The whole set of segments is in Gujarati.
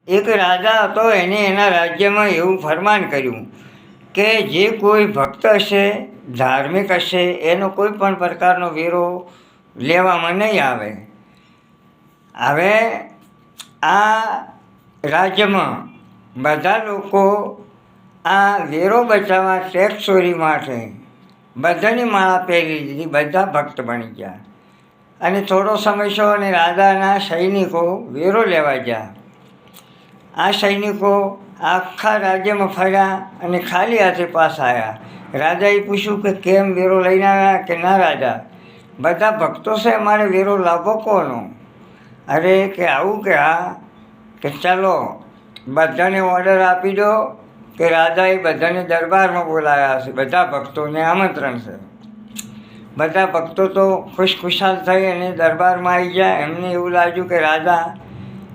એક રાજા હતો, એને એના રાજ્યમાં એવું ફરમાન કર્યું કે જે કોઈ ભક્ત હશે, ધાર્મિક હશે, એનો કોઈ પણ પ્રકારનો વેરો લેવામાં નહીં આવે. હવે આ રાજ્યમાં બધા લોકો આ વેરો બચાવવા, ટેક્સ ચોરી માટે બધાની માળા પહેરી દીધી, બધા ભક્ત બની ગયા. અને થોડો સમય છો અને રાજાના સૈનિકો વેરો લેવા ગયા. આ સૈનિકો આખા રાજ્યમાં ફર્યા અને ખાલી હાથે પાછા આવ્યા. રાજાએ પૂછ્યું કે કેમ વેરો લઈને આવ્યા? કે ના રાજા, બધા ભક્તો છે, અમારે વેરો લાવવો કોનો? અરે કે આવું? કે હા. કે ચાલો બધાને ઓર્ડર આપી દો કે રાજાએ બધાને દરબારમાં બોલાવ્યા છે, બધા ભક્તોને આમંત્રણ છે. બધા ભક્તો તો ખુશખુશાલ થઈ અને દરબારમાં આવી ગયા. એમને એવું લાગ્યું કે રાજા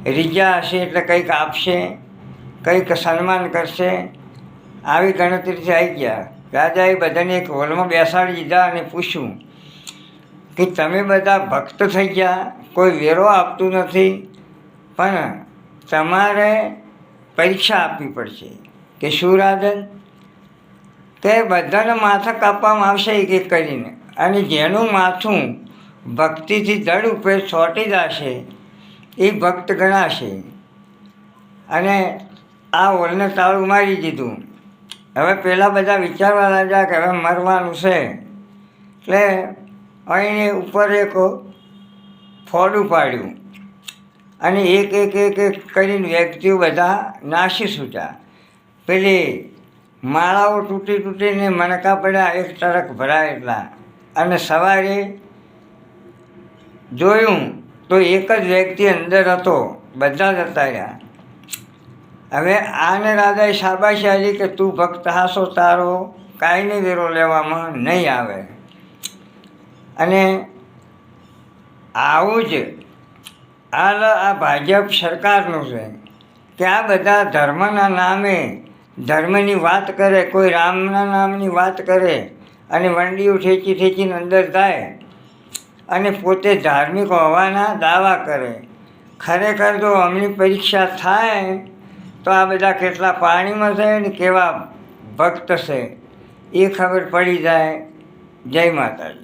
રીઝા હશે એટલે કંઈક આપશે, કંઈક સન્માન કરશે, આવી ગણતરીથી આવી ગયા. રાજાએ બધાને એક હોલમાં બેસાડી દીધા અને પૂછ્યું કે તમે બધા ભક્ત થઈ ગયા, કોઈ વેરો આપતું નથી, પણ તમારે પરીક્ષા આપવી પડશે. કે શું રાજન? કે બધાને માથા કાપવામાં આવશે એક એક કરીને, અને જેનું માથું ભક્તિથી ધડ ઉપર ચોંટી જશે એ ભક્ત ગણાશે. અને આ હોલને તાળું મારી દીધું. હવે પહેલાં બધા વિચારવા લાગ્યા કે હવે મરવાનું છે, એટલે અહીંને ઉપર એક ફોડું પાડ્યું અને એક એક એક એક કરીને વ્યક્તિઓ બધા નાસી છૂટ્યા. પેલી માળાઓ તૂટી તૂટીને મણકા પડ્યા, એક ટરક ભરાય એટલા. અને સવારે જોયું તો એક જ વ્યક્તિ અંદર હતો, બધા જતા રહ્યા. હવે આને રાજાએ શાબાશી આપી કે તું ભક્ત હાસો, તારો કાંઈ વેરો લેવામાં નહીં આવે. અને આવું જ હાલ આ ભાજપ સરકારનું છે કે આ બધા ધર્મના નામે ધર્મની વાત કરે, કોઈ રામના નામની વાત કરે અને વંડીઓ ઠેચી ઠેચીને અંદર જાય અને પોતે ધાર્મિક હોવાના દાવા કરે. ખરેખર જો અમની પરીક્ષા થાય તો આ બધા કેટલા પાણીમાં છે ને કેવા ભક્ત છે એ ખબર પડી જાય. જય માતાજી.